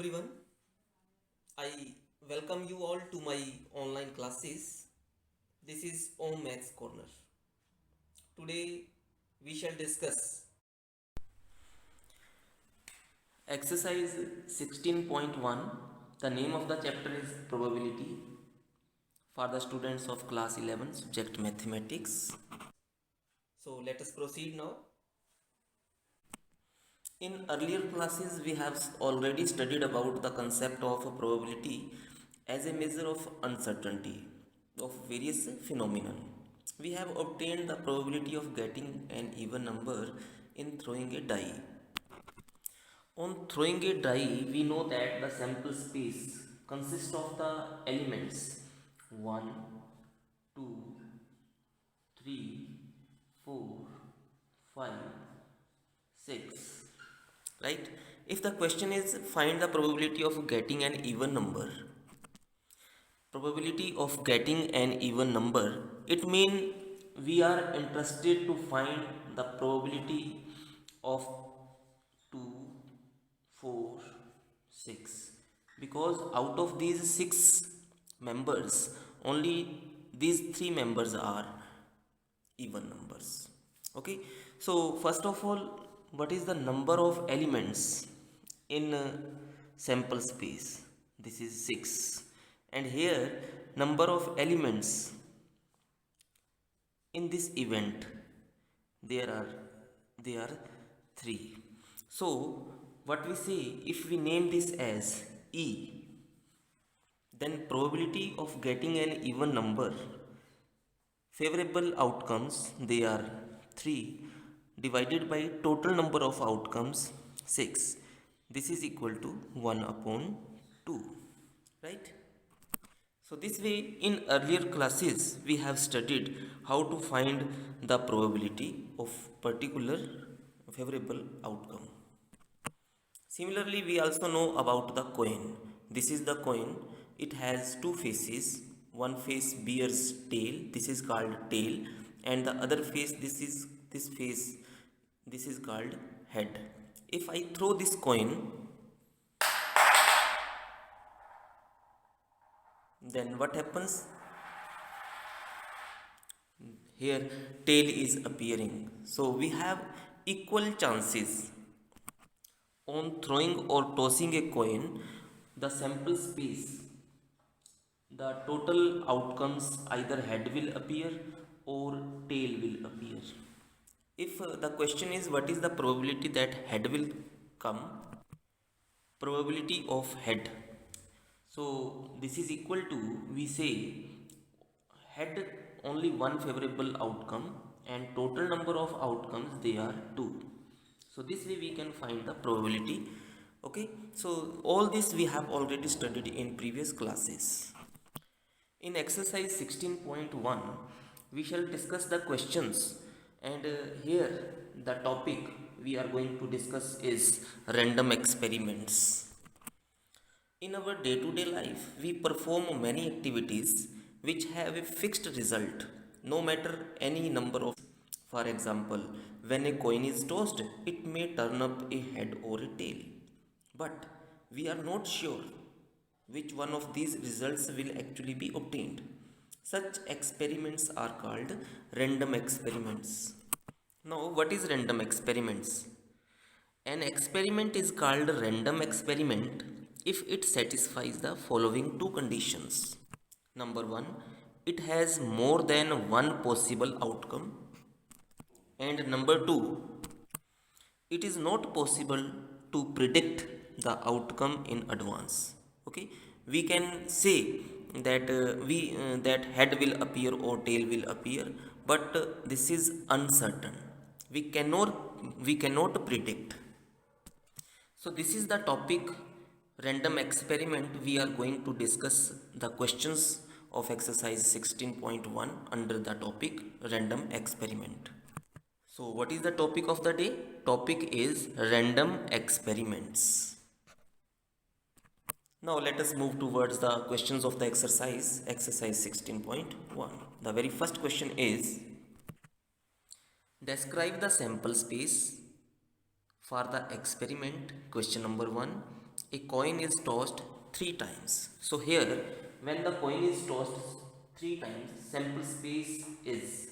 everyone. I welcome you all to my online classes. This is Om Maths Corner. Today we shall discuss exercise 16.1. The name of the chapter is probability for the students of class 11 subject mathematics. So let us proceed now. In earlier classes, we have already studied about the concept of probability as a measure of uncertainty of various phenomena. We have obtained the probability of getting an even number in throwing a die. On throwing a die, we know that the sample space consists of the elements 1, 2, 3, 4, 5, 6. Right? If the question is find the probability of getting an even number, it means we are interested to find the probability of 2, 4, 6, because out of these 6 members only these 3 members are even numbers. Okay, so first of all, what is the number of elements in sample space? This is 6, and here number of elements in this event there are they are 3. So what we say, if we name this as E, then probability of getting an even number, favorable outcomes, they are 3 divided by total number of outcomes 6. This is equal to 1 upon 2, right? So this way, in earlier classes we have studied how to find the probability of particular favorable outcome. Similarly, we also know about the coin. This is the coin. It has two faces. One face bears tail. This is called tail, and the other face, this face. This is called head. If I throw this coin, then what happens? Here, tail is appearing. So we have equal chances on throwing or tossing a coin. The sample space, the total outcomes, either head will appear or tail will appear. If the question is what is the probability that head will come, probability of head, so this is equal to, we say, head only one favorable outcome and total number of outcomes they are 2. So this way we can find the probability. Okay, so all this we have already studied in previous classes. In exercise 16.1, we shall discuss the questions, and here the topic we are going to discuss is random experiments. In our day to day life, we perform many activities which have a fixed result, no matter any number of. For example, when a coin is tossed, it may turn up a head or a tail. But we are not sure which one of these results will actually be obtained. Such experiments are called random experiments. Now, what is random experiments? An experiment is called a random experiment if it satisfies the following two conditions. Number one, it has more than one possible outcome. And number two, it is not possible to predict the outcome in advance. Okay, we can say that that head will appear or tail will appear, but this is uncertain. We cannot predict. So this is the topic random experiment. We are going to discuss the questions of exercise 16.1 under the topic random experiment. So what is the topic of the day? Topic is random experiments. Now let us move towards the questions of the exercise 16.1. The very first question is, describe the sample space for the experiment. Question number 1. a coin is tossed 3 times. So here, when the coin is tossed 3 times, sample space is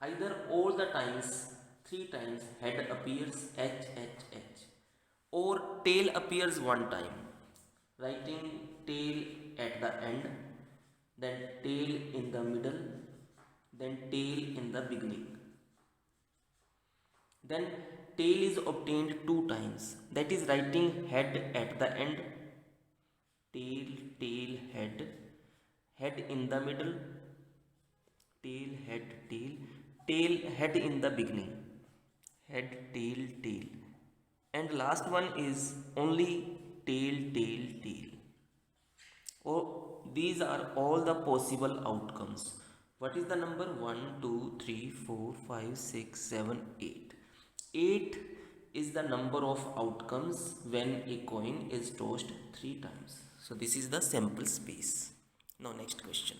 either all the times 3 times head appears H, or tail appears one time, writing tail at the end, then tail in the middle, then tail in the beginning. Then tail is obtained 2 times, that is writing head at the end, tail, tail, head, head in the middle, tail, head, tail, tail, head in the beginning, head, tail, tail, and last one is only tail, tail, tail. Oh, these are all the possible outcomes. What is the number? 1, 2, 3, 4, 5, 6, 7, 8. 8 is the number of outcomes when a coin is tossed 3 times. So this is the sample space. Now next question.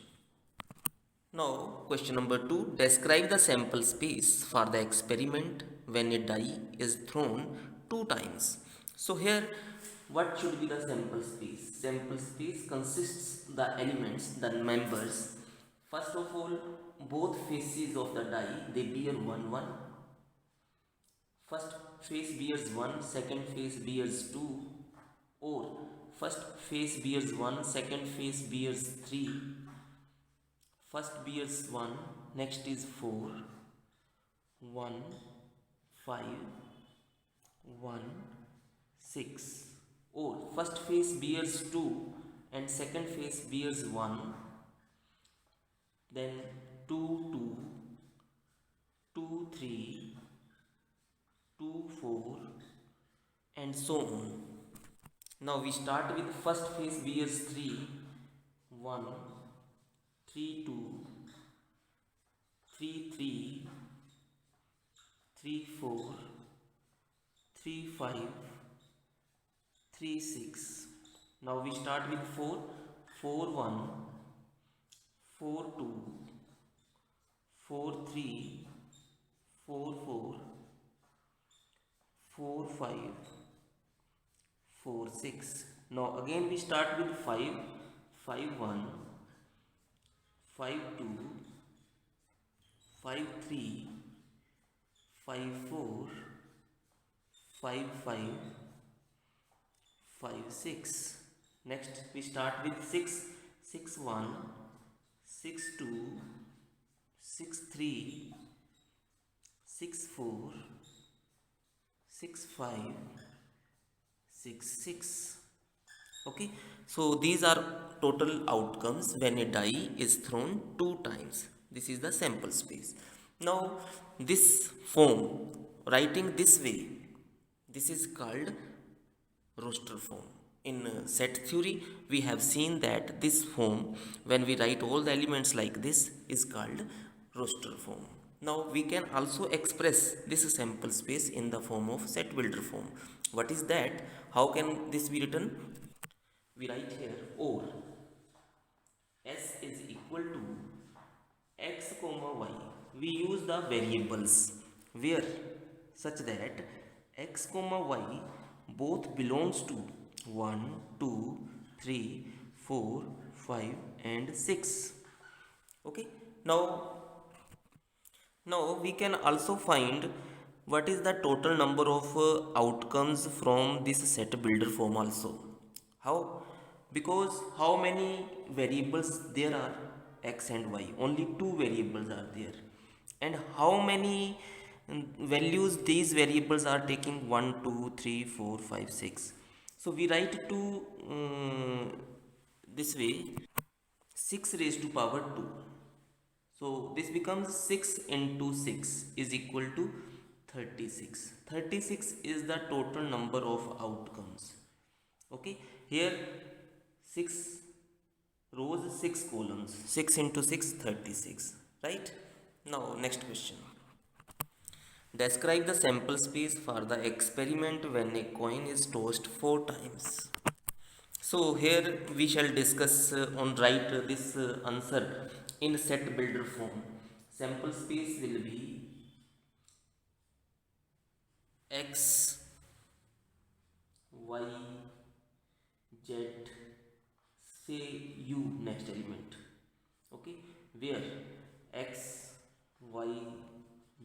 Now question number 2. Describe the sample space for the experiment when a die is thrown 2 times. So here, what should be the sample space? Sample space consists the elements, the members. First of all, both faces of the die, they bear 1 1. First face bears 1, second face bears 2, or first face bears 1, second face bears 3. First bears 1, next is 4, 1, 5, 1, 6. Or first face bears 2 and second face bears 1, then 2, 2, 2, 3, 2, 4, and so on. Now we start with first face bears 3, 1, 3, 2, 3, 3, 3, 4, 3, 5, 3, 6. Now we start with 4, 4, 1, 4, 2, 4, 3, 4, 4, 4, 5, 4, 6. Now again we start with 5, 5, 1, 5, 2, 5, 3, 5, 4, 5, 5, 5, 6. Next we start with 6, 6, 1, 6, 2, 6, 3, 6, 4, 6, 5, 6, 6. Okay, so these are total outcomes when a die is thrown 2 times. This is the sample space. Now this form, writing this way, this is called roster form. In set theory, we have seen that this form, when we write all the elements like this, is called roster form. Now we can also express this sample space in the form of set builder form. What is that? How can this be written? We write here or s is equal to x comma y. We use the variables where such that x comma y both belongs to 1, 2, 3, 4, 5 and 6. Okay, now we can also find what is the total number of outcomes from this set builder form also. How? Because how many variables there are? X and y. Only 2 variables are there. And how many values these variables are taking? 1, 2, 3, 4, 5, 6. So we write to this way, 6 raised to power 2. So this becomes 6 into 6 is equal to 36. 36 is the total number of outcomes. Okay, here 6 rows, 6 columns, 6 into 6, 36, right? Now next question. Describe the sample space for the experiment when a coin is tossed 4 times. So here we shall discuss on write this answer in set builder form. Sample space will be x, y, Z, say U next element, okay, where X, Y,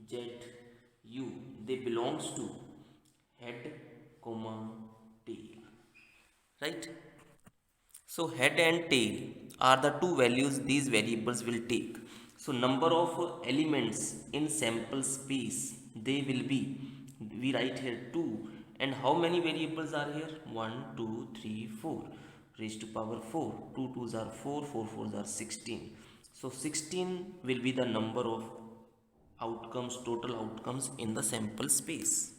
Z, U, they belongs to head comma tail, right? So head and tail are the two values these variables will take. So number of elements in sample space, they will be, we write here 2, and how many variables are here? 1 2 3 4 raised to power 4. 2 2s are 4, 4 4s are 16. So 16 will be the number of outcomes, total outcomes in the sample space.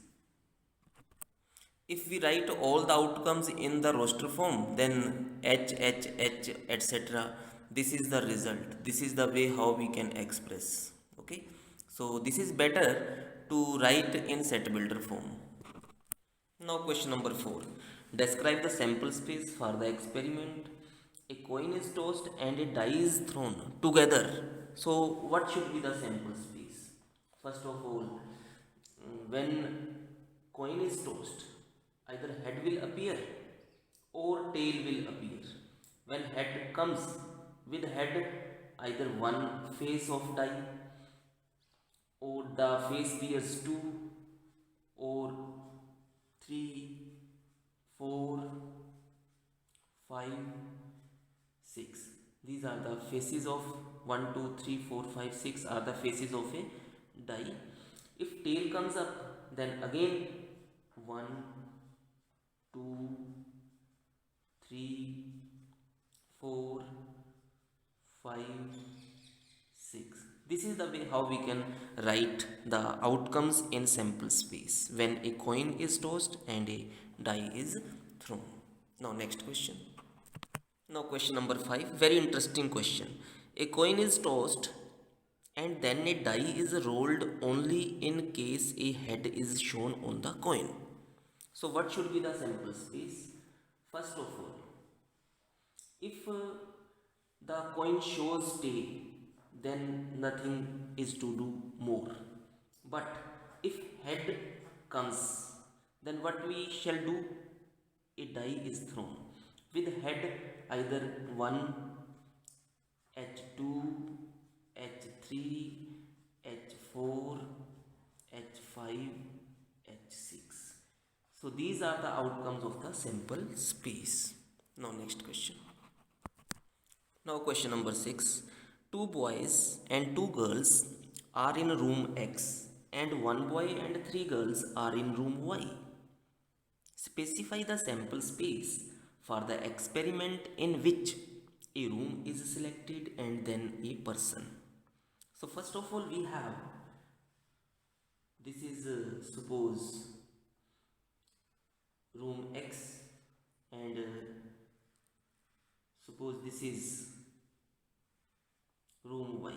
If we write all the outcomes in the roster form, then H, H, H, etc. This is the result. This is the way how we can express. Okay. So this is better to write in set builder form. Now question number 4. Describe the sample space for the experiment. A coin is tossed and a die is thrown together. So what should be the sample space? First of all, when coin is tossed, either head will appear or tail will appear. When head comes, with head either one face of die, or the face bears 2, or 3, 4, 5, 6. These are the faces of 1, 2, 3, 4, 5, 6 are the faces of a die. If tail comes up, then again 1, 2, 3, 4, 5, 6. This is the way how we can write the outcomes in sample space when a coin is tossed and a die is thrown. Now next question. Now question number 5, very interesting question. A coin is tossed and then a die is rolled only in case a head is shown on the coin. So what should be the sample space? First of all, if the coin shows tail, then nothing is to do more. But if head comes, then what we shall do? A die is thrown. With head either 1, H2, H3, H4, H5, H6. So these are the outcomes of the sample space. Now next question. Now question number 6. Two boys and two girls are in room X and one boy and three girls are in room Y. Specify the sample space for the experiment in which a room is selected and then a person. So first of all we have, this is suppose room X, and suppose this is room Y.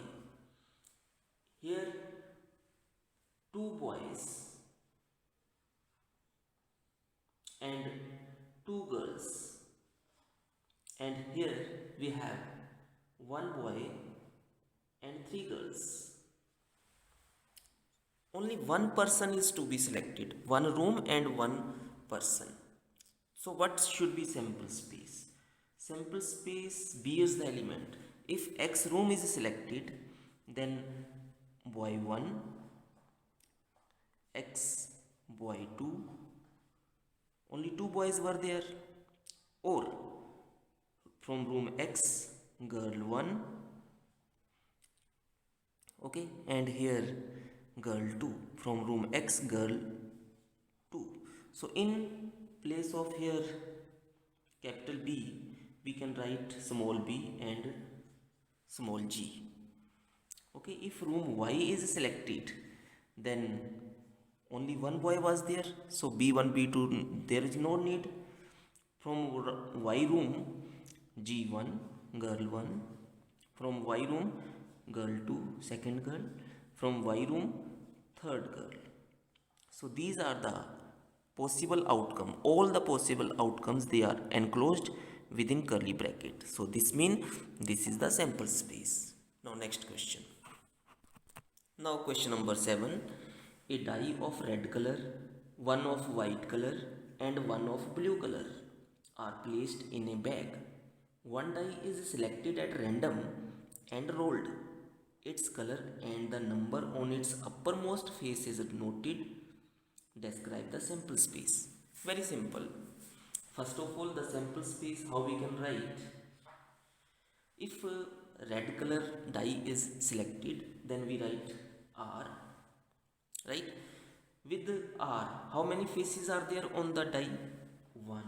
Here two boys and two girls, and here we have one boy and three girls. Only one person is to be selected, one room and one person. So what should be sample space? Sample space bears the element. If X room is selected, then boy 1, X boy 2, only two boys were there, or from room X girl 1, okay, and here girl 2, from room X girl 2. So in place of here capital B, we can write small b and small g. Okay, if room Y is selected, then only one boy was there, so B1, B2, there is no need. From Y room, G1, girl 1, from Y room, girl 2, second girl, from Y room, third girl. So these are the possible outcome. All the possible outcomes, they are enclosed within curly bracket. So this means this is the sample space. Now next question. Now question number 7. A die of red color, one of white color and one of blue color are placed in a bag. One die is selected at random and rolled. Its color and the number on its uppermost face is noted. Describe the sample space. Very simple. First of all, the sample space, how we can write. If a red color die is selected, then we write R, right? With R, how many faces are there on the die? 1,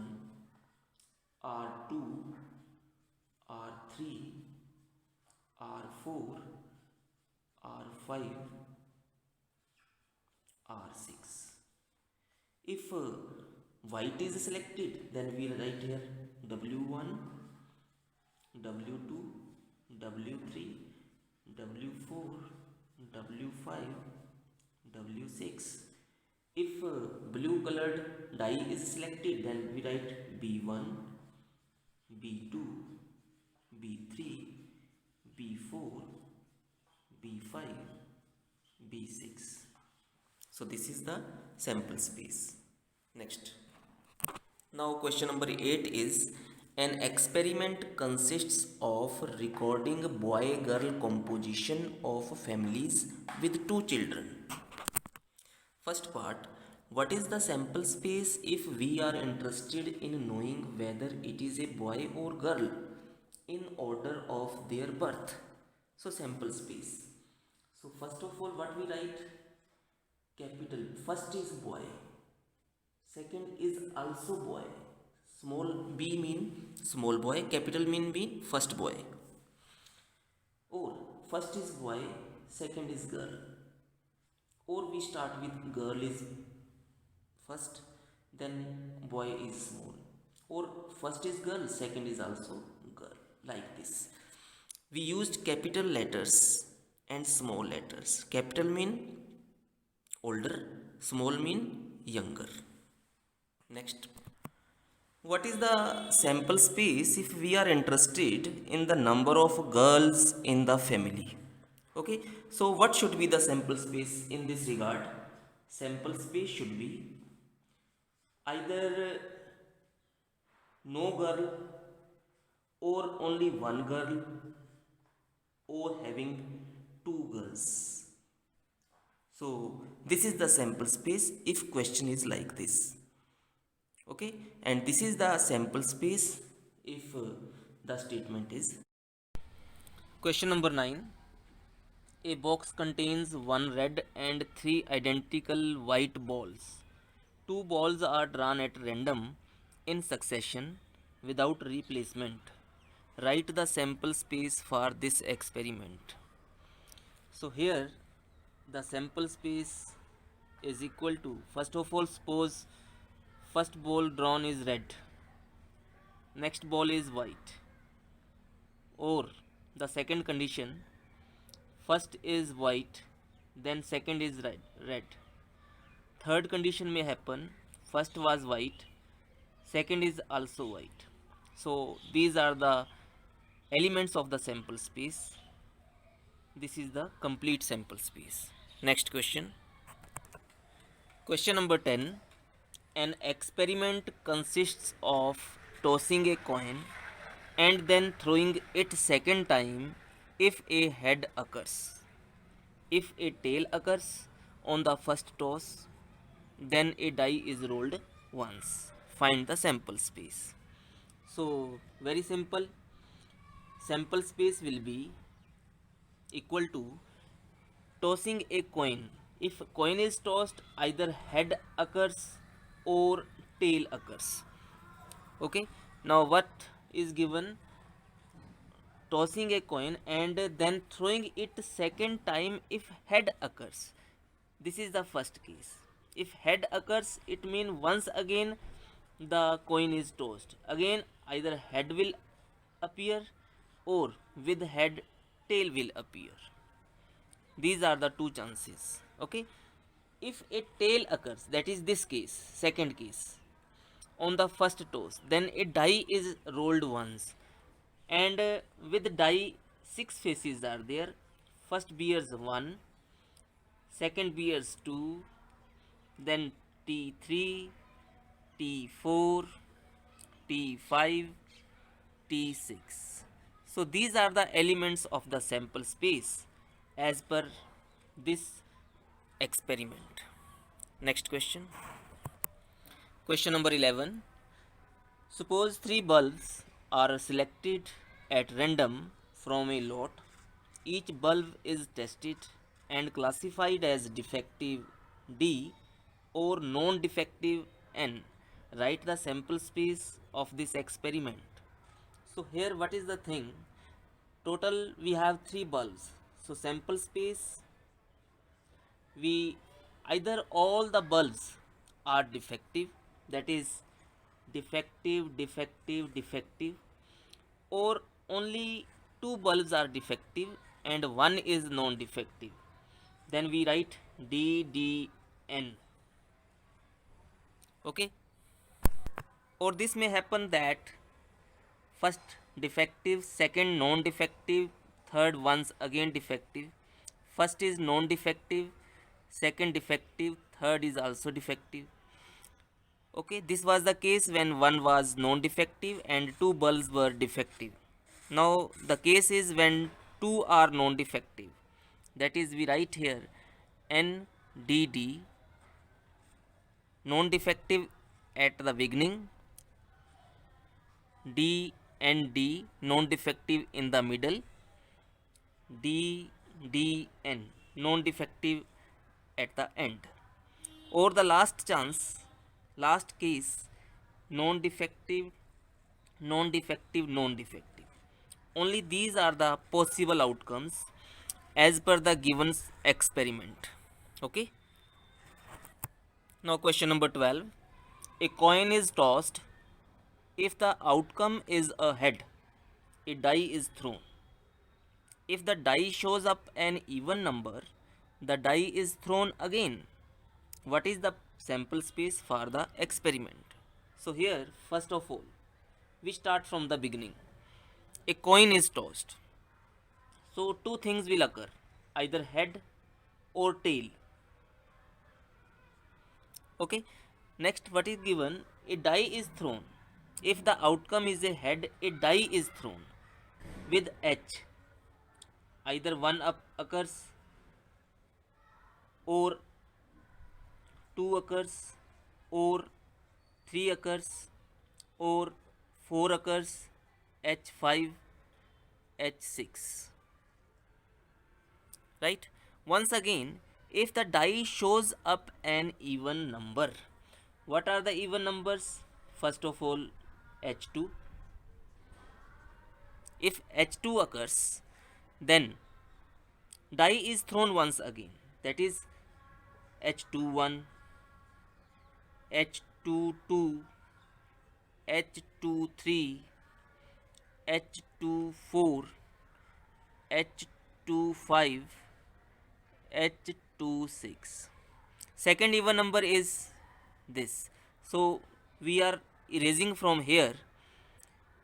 R2, R3, R4, R5, R6. If white is selected, then we write here W1, W2, W3, W4, W5, W6. If blue colored die is selected, then we write B1, B2, B3, B4, B5, B6. So this is the sample space. Next. Now question number 8 is, an experiment consists of recording boy-girl composition of families with two children. First part, what is the sample space if we are interested in knowing whether it is a boy or girl in order of their birth? So sample space. So first of all, what we write? Capital. First is boy. Second is also boy. Small b mean small boy, capital mean first boy. Or first is boy, second is girl. Or we start with girl is first, then boy is small. Or first is girl, second is also girl. Like this. We used capital letters and small letters. Capital mean older, small mean younger. Next. What is the sample space if we are interested in the number of girls in the family? Okay, so what should be the sample space in this regard? Sample space should be either no girl or only one girl or having two girls. So this is the sample space if question is like this. Okay, and this is the sample space if the statement is. Question number 9. A box contains one red and three identical white balls. Two balls are drawn at random in succession without replacement. Write the sample space for this experiment. So here the sample space is equal to, first of all, suppose first ball drawn is red, next ball is white, or the second condition, first is white, then second is red. Third condition may happen, first was white, second is also white. So these are the elements of the sample space. This is the complete sample space. Next question. Question number 10. An experiment consists of tossing a coin and then throwing it second time if a head occurs. If a tail occurs on the first toss, then a die is rolled once. Find the sample space. So very simple. Sample space will be equal to tossing a coin. If coin is tossed, either head occurs or tail occurs. Okay, now what is given? Tossing a coin and then throwing it second time if head occurs. This is the first case. If head occurs, it means once again the coin is tossed. Again either head will appear or with head tail will appear. These are the two chances. Okay, if a tail occurs, that is this case, second case, on the first toss, then a die is rolled once, and with die 6 faces are there. First bears 1, second bears 2, then T3, T4, T5, T6. So these are the elements of the sample space as per this experiment. Next question. Question number 11. Suppose three bulbs are selected at random from a lot. Each bulb is tested and classified as defective D or non-defective N. Write the sample space of this experiment. So here what is the thing? Total we have three bulbs. So sample space, we either all the bulbs are defective, that is defective, or only two bulbs are defective and one is non-defective. Then we write DDN. Okay, or this may happen that first defective, second non-defective, third once again defective. First is non-defective, second defective, third is also defective. Okay, this was the case when one was non-defective and two bulbs were defective. Now the case is when two are non-defective, that is we write here NDD, non-defective at the beginning, D and D, non-defective in the middle, DDN, non-defective at the end. Or the last chance, last case, non-defective, non-defective. Only these are the possible outcomes as per the given experiment. Okay. Now question number 12. A coin is tossed. If the outcome is a head, a die is thrown. If the die shows up an even number, the die is thrown again. What is the sample space for the experiment? So here, first of all, we start from the beginning. A coin is tossed. So two things will occur, either head or tail. Okay. Next, what is given? A die is thrown. If the outcome is a head, a die is thrown with H. Either one up occurs or two occurs or three occurs or four occurs, H5, H6. Right? Once again, if the die shows up an even number, what are the even numbers? First of all, H2. If H2 occurs, then die is thrown once again, that is H21, H22, H23, H24, H25, H26. Second even number is this. So we are erasing from here.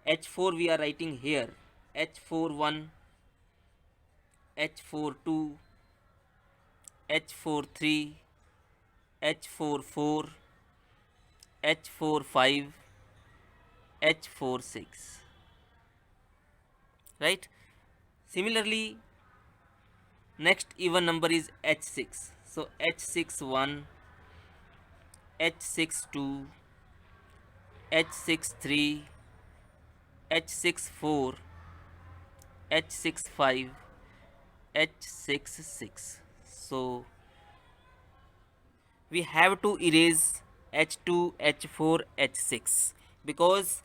H4 we are writing here. H41, H42, H43, H44, H45, H46. Right? Similarly, next even number is H6. So H61, H62, H63, H64, H65, H66. So we have to erase H2, H4, H6 because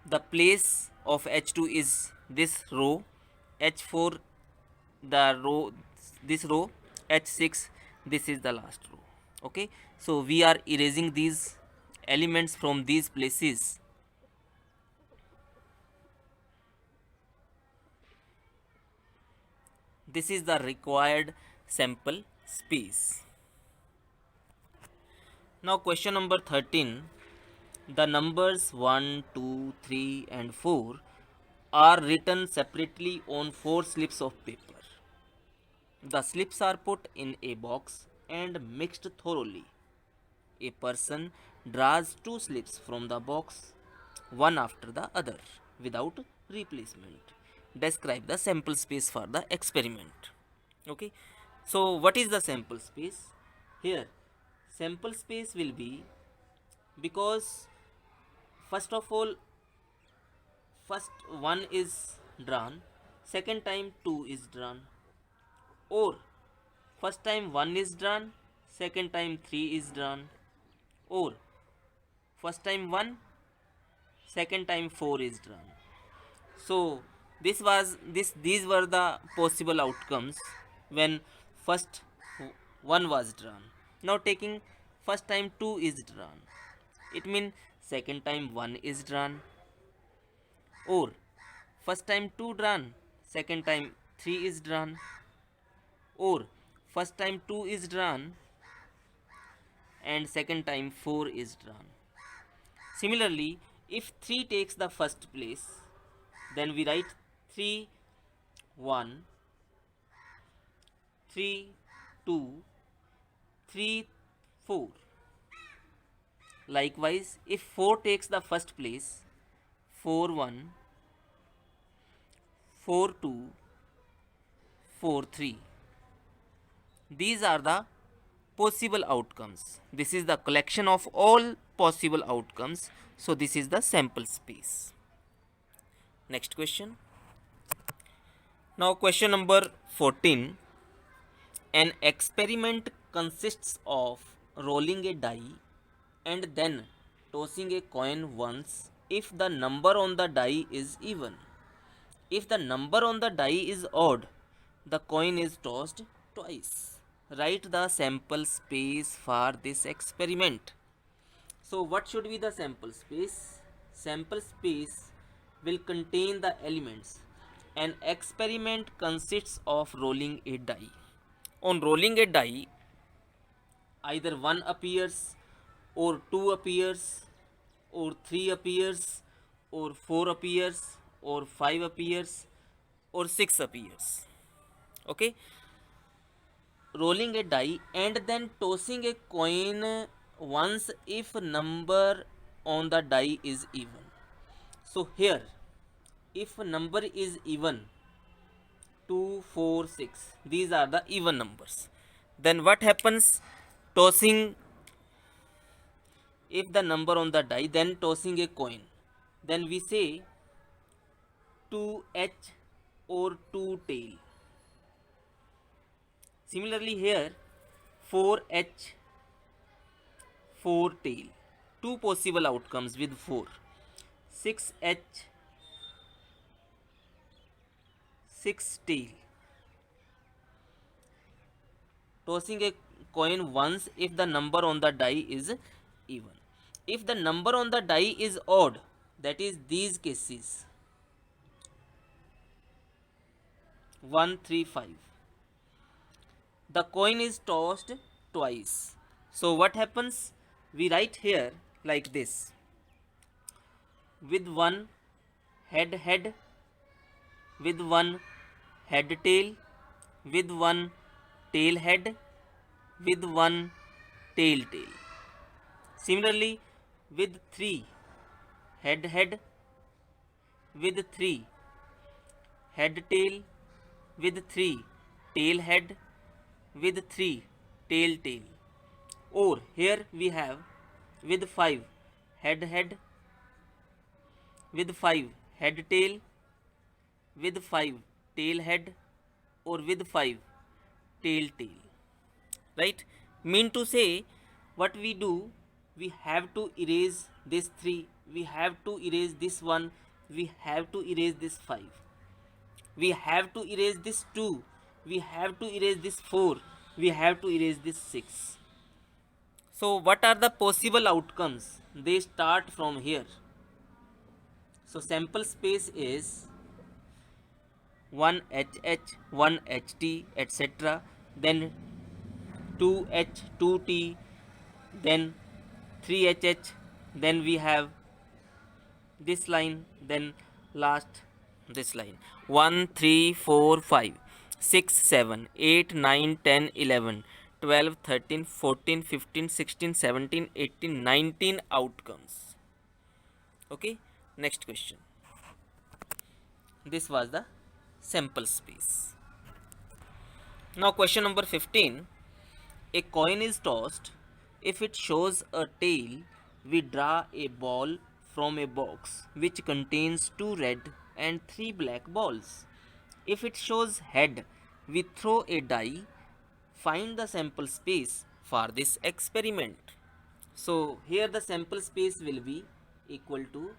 the place of H2 is this row, H4 the row, this row, H6 this is the last row. Okay, so we are erasing these elements from these places. This is the required sample space. Now question number 13. The numbers 1, 2, 3 and 4 are written separately on 4 slips of paper. The slips are put in a box and mixed thoroughly. A person draws 2 slips from the box one after the other without replacement. Describe the sample space for the experiment. Okay, so what is the sample space? Here, sample space will be, because first of all, first 1 is drawn, second time 2 is drawn, or first time 1 is drawn, second time 3 is drawn, or first time 1, second time 4 is drawn. So these were the possible outcomes when first 1 was drawn. Now taking first time 2 is drawn, it means second time 1 is drawn, or first time 2 drawn, second time 3 is drawn, or first time 2 is drawn and second time 4 is drawn. Similarly, if 3 takes the first place, then we write 3 1, 3 2, 3 4. Likewise, if 4 takes the first place, 4 1, 4 2, 4 3. These are the possible outcomes. This is the collection of all possible outcomes. So this is the sample space. Next question. Now question number 14. An experiment consists of rolling a die and then tossing a coin once if the number on the die is even. If the number on the die is odd, the coin is tossed twice. Write the sample space for this experiment. So what should be the sample space? Sample space will contain the elements. An experiment consists of rolling a die. On rolling a die, either 1 appears, or 2 appears, or 3 appears, or 4 appears, or 5 appears, or 6 appears. Okay, rolling a die and then tossing a coin once if number on the die is even. So here, if number is even, 2 4 6, these are the even numbers, then what happens? Tossing, if the number on the die, then tossing a coin, then we say 2h or 2 tail. Similarly here, 4h, 4 tail. Two possible outcomes with 4. 6h, 6 tail. Tossing a coin once if the number on the die is even. If the number on the die is odd, that is these cases, 1 3 5, the coin is tossed twice. So what happens? We write here like this: with one head head, with one head tail, with one tail head, with one tail tail. Similarly, with 3 head head, with 3 head tail, with 3 tail head, with 3 tail tail. Or here we have with 5 head head, with 5 head tail, with 5 tail head, or with 5 tail tail. Right? Mean to say, what we do, we have to erase this 3, we have to erase this 1, we have to erase this 5, we have to erase this 2, we have to erase this 4, we have to erase this 6. So what are the possible outcomes? They start from here. So sample space is 1HH, 1HT, etc. Then 2H, 2T, then 3HH, then we have this line, then last this line. 1 3 4 5 6 7 8 9 10 11 12 13 14 15 16 17 18 19 outcomes. Okay, Next question. This was the sample space. Now question number 15. A coin is tossed. If it shows a tail, we draw a ball from a box which contains 2 red and 3 black balls. If it shows head, we throw a die. Find the sample space for this experiment. So here the sample space will be equal to,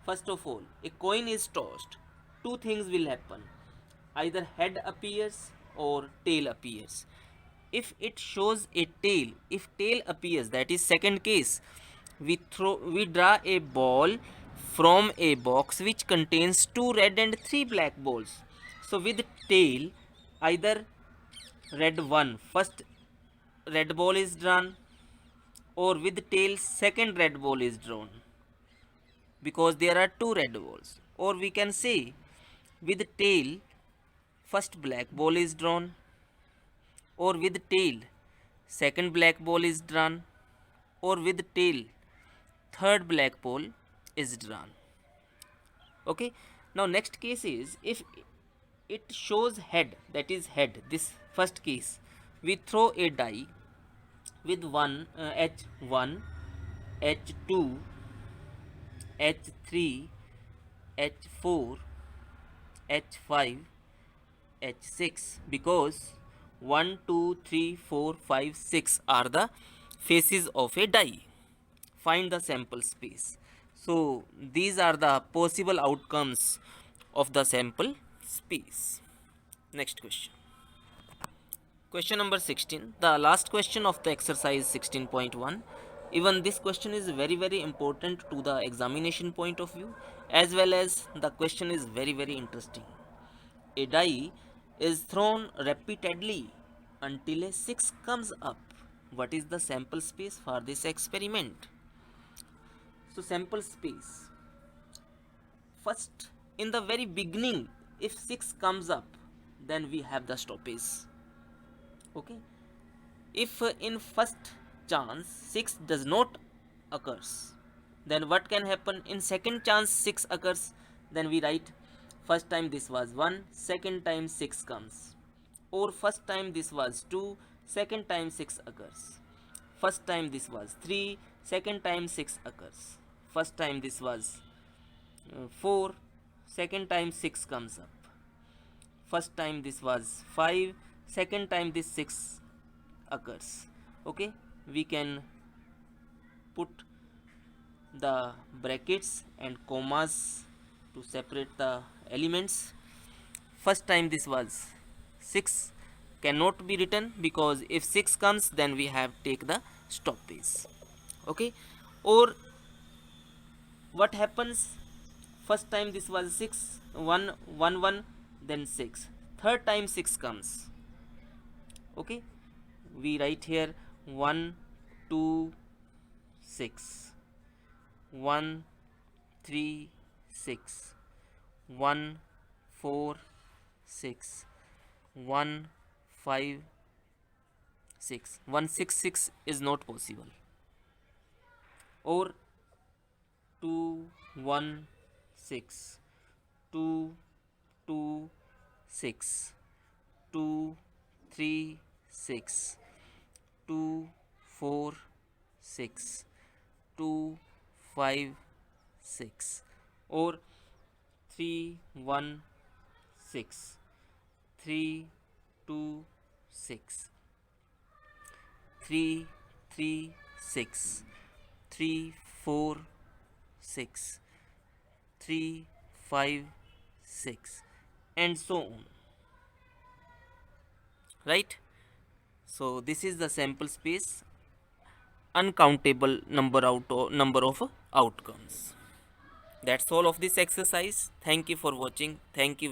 first of all, a coin is tossed. Two things will happen. Either head appears or tail appears. If it shows a tail, if tail appears, that is second case, we draw a ball from a box which contains 2 red and 3 black balls. So with tail, either red 1 first red ball is drawn, or with tail second red ball is drawn, because there are 2 red balls. Or we can say with tail first black ball is drawn, or with tail second black ball is drawn, or with tail third black ball is drawn. Okay, now next case is if it shows head, that is head, this first case, we throw a die with one h1, h2, h3, h4, h5, h6, because 1 2 3 4 5 6 are the faces of a die. Find the sample space. So these are the possible outcomes of the sample space. Next question. Question number 16, the last question of the exercise 16.1. Even this question is very important to the examination point of view, as well as the question is very interesting. A die is thrown repeatedly until a 6 comes up. What is the sample space for this experiment? So sample space, first in the very beginning, if 6 comes up, then we have the stoppage. Okay, if in first chance 6 does not occurs, then what can happen? In second chance 6 occurs, then we write first time this was 1, second time 6 comes, or first time this was 2, second time 6 occurs, first time this was 3, second time 6 occurs, first time this was 4, second time 6 comes up, first time this was 5, second time this 6 occurs. Okay, we can put the brackets and commas to separate the elements. First time this was 6 cannot be written, because if 6 comes, then we have take the stoppage. Okay, or what happens, first time this was 6 1 1 1, then 6, third time 6 comes. Okay, we write here 1 2 6, 1 3 6, 1 4 6, 1 5 6. 1 6 6 is not possible, or 2 1 6, 2 2 6, 2 3 6, 2 4 6, 2 5 6, or 3 1 6, 3 2 6, 3 3 6, 3 4 6, 3 5 6, and so on. Right? So this is the sample space, uncountable number of outcomes. That's all of this exercise. Thank you for watching. Thank you.